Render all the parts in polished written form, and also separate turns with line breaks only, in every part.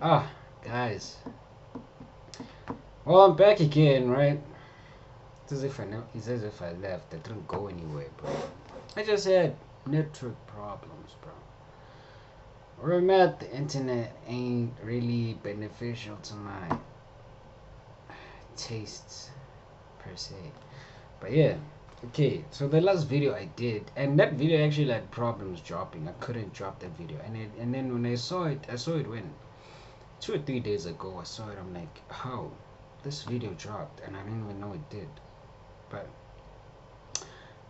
Ah, guys. Well, I'm back again, right? It's as if I left. I didn't go anywhere, bro. I just had network problems, bro. Where I'm at, the internet ain't really beneficial to my tastes, per se. But yeah, okay. So the last video I did, and that video actually had problems dropping. I couldn't drop that video, and then when I saw it when 2 or 3 days ago. I saw it. I'm like, how? This video dropped, and I didn't even know it did. But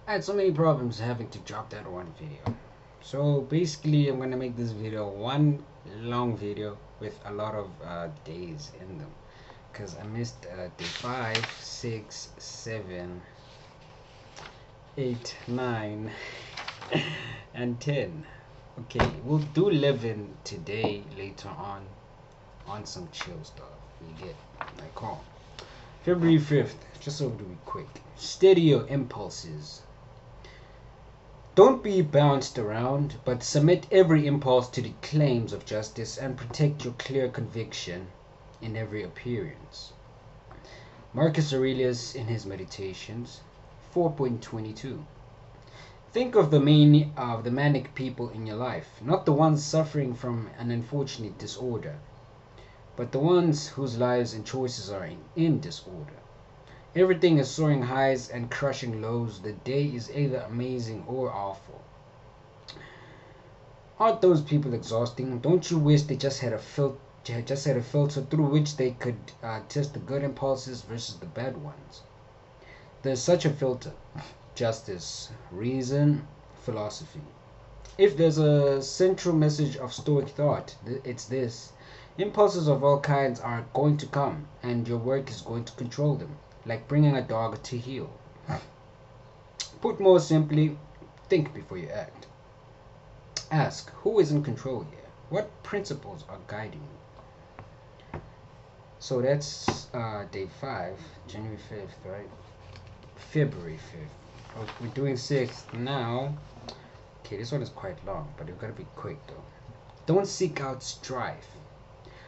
I had so many problems having to drop that one video. So basically, I'm gonna make this video one long video with a lot of days in them, because I missed day 5, 6, 7, 8, 9, and 10. Okay, we'll do 11 today later on some chill stuff. You get my call. February 5th, just so to be quick. Steady your impulses. Don't be bounced around, but submit every impulse to the claims of justice and protect your clear conviction in every appearance. Marcus Aurelius in his Meditations 4.22. Think of the manic people in your life, not the ones suffering from an unfortunate disorder, but the ones whose lives and choices are in disorder. Everything is soaring highs and crushing lows. The day is either amazing or awful. Aren't those people exhausting? Don't you wish they just had a filter through which they could test the good impulses versus the bad ones? There's such a filter: justice, reason, philosophy. If there's a central message of stoic thought, it's this: impulses of all kinds are going to come, and your work is going to control them, like bringing a dog to heel. Put more simply, think before you act. Ask, who is in control here? What principles are guiding you? So that's day 5, January 5th, right? February 5th. Oh, we're doing 6th now. Okay, this one is quite long, but we've got to be quick though. Don't seek out strife.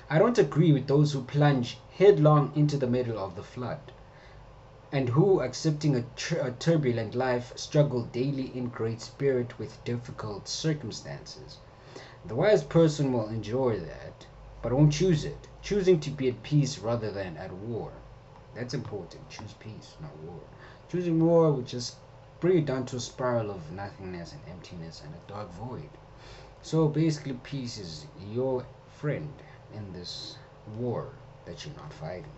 I don't agree with those who plunge headlong into the middle of the flood, and who, accepting a turbulent life, struggle daily in great spirit with difficult circumstances. The wise person will enjoy that, but won't choose it, choosing to be at peace rather than at war. That's important. Choose peace, not war. Choosing war would just bring you down to a spiral of nothingness and emptiness and a dark void. So basically, peace is your friend in this war that you're not fighting.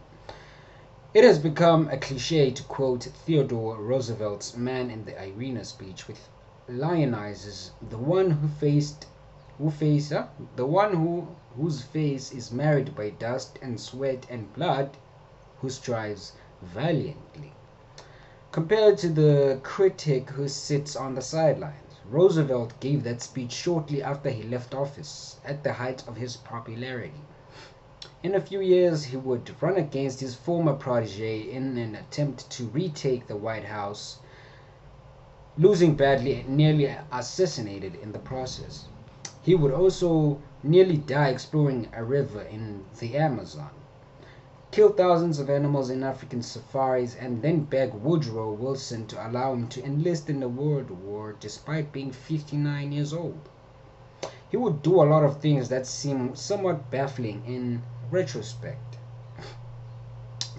It has become a cliche to quote Theodore Roosevelt's Man in the Arena speech, which lionizes the one whose face is marred by dust and sweat and blood, who strives valiantly, compared to the critic who sits on the sidelines. Roosevelt gave that speech shortly after he left office, at the height of his popularity. In a few years, he would run against his former protege in an attempt to retake the White House, losing badly and nearly assassinated in the process. He would also nearly die exploring a river in the Amazon, kill thousands of animals in African safaris, and then beg Woodrow Wilson to allow him to enlist in the World War despite being 59 years old. He would do a lot of things that seem somewhat baffling in retrospect.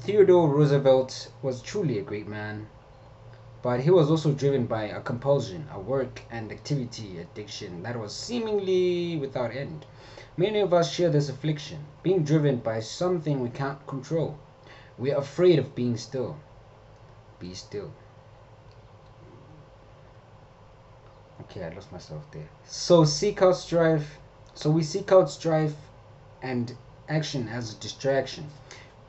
Theodore Roosevelt was truly a great man, but he was also driven by a compulsion, a work and activity addiction that was seemingly without end. Many of us share this affliction, being driven by something we can't control. We are afraid of being still. Be still. Okay, I lost myself there. So we seek out strife and action as a distraction.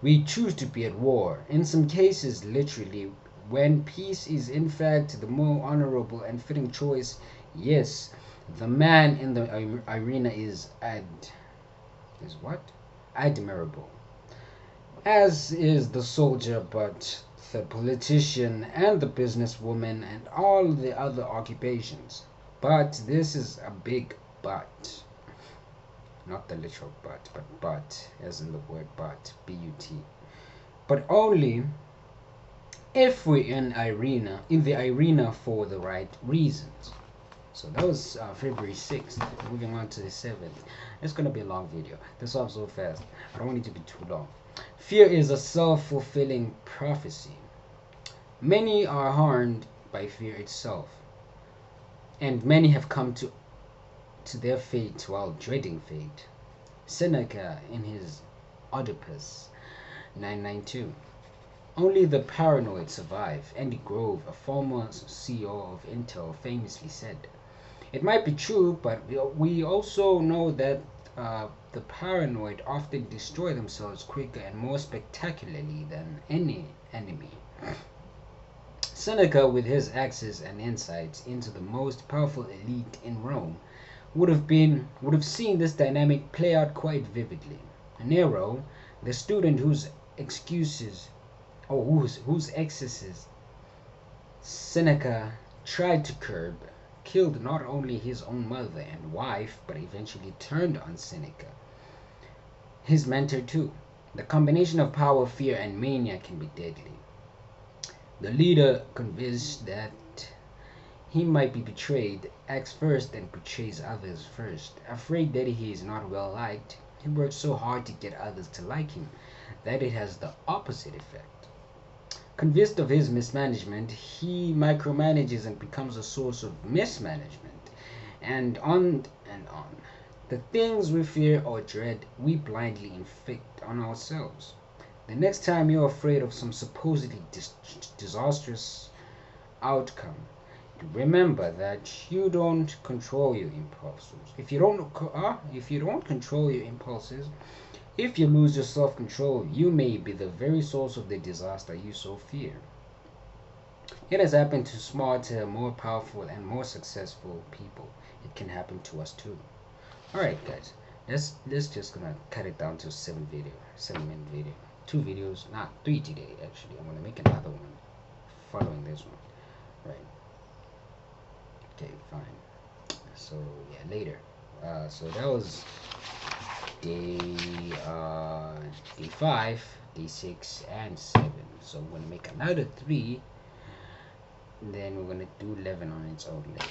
We choose to be at war, in some cases literally, when peace is in fact the more honorable and fitting choice. Yes, the man in the arena is admirable, as is the soldier, but the politician and the businesswoman and all the other occupations. But this is a big but. not the literal but as in the word but, but, but only if we're in the arena for the right reasons. So that was February 6th. Moving on to the 7th. It's gonna be a long video. This one's so fast. I don't want it to be too long. Fear is a self-fulfilling prophecy. Many are harmed by fear itself, and many have come to their fate while dreading fate. Seneca in his Oedipus 992. Only the paranoid survive. Andy Grove, a former CEO of Intel, famously said. It might be true, but we also know that the paranoid often destroy themselves quicker and more spectacularly than any enemy. Seneca, with his access and insights into the most powerful elite in Rome, would have seen this dynamic play out quite vividly. Nero, the student whose excesses Seneca tried to curb, killed not only his own mother and wife, but eventually turned on Seneca, his mentor too. The combination of power, fear, and mania can be deadly. The leader, convinced that he might be betrayed, acts first and betrays others first. Afraid that he is not well liked, he works so hard to get others to like him that it has the opposite effect. Convinced of his mismanagement, he micromanages and becomes a source of mismanagement, and on and on. The things we fear or dread, we blindly inflict on ourselves. The next time you're afraid of some supposedly disastrous outcome, remember that you don't control your impulses. If you don't control your impulses, if you lose your self-control, you may be the very source of the disaster you so fear. It has happened to smarter, more powerful, and more successful people. It can happen to us too. Alright guys, let's just gonna cut it down to 7-minute video. 2 videos, not 3 today actually. I'm gonna make another one following this one. Right. Okay, fine. So yeah, later. So that was day 5, day 6, and 7. So I'm gonna make another 3. Then we're gonna do 11 on its own later.